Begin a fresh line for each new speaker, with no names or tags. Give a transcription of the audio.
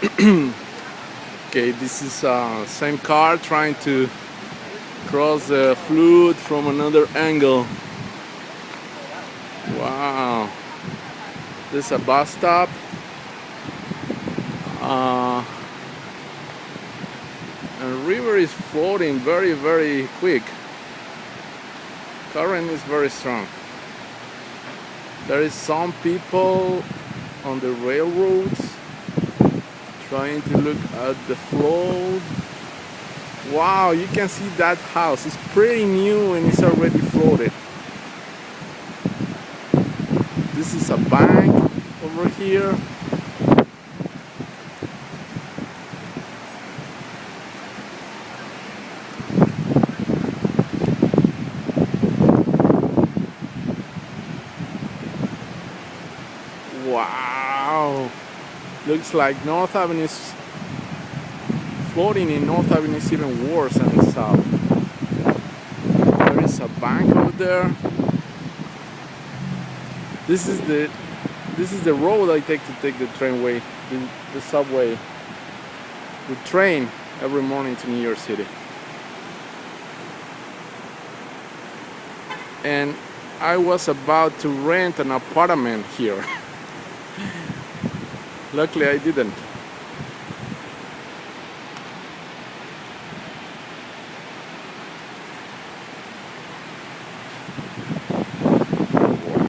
Okay, this is same car trying to cross the flood from another angle. Wow, this is a bus stop. Uh, and river is floating very quick. Current is very strong. There is some people on the railroads trying to look at the flow. Wow, you can see that house. It's pretty new and it's already floated. This is a bank over here. Wow, looks like North Avenue is floating in North Avenue is even worse than the south. There is a bank over there. This is the road I take to take the trainway, the subway, the train every morning to New York City. And I was about to rent an apartment here. Luckily I didn't.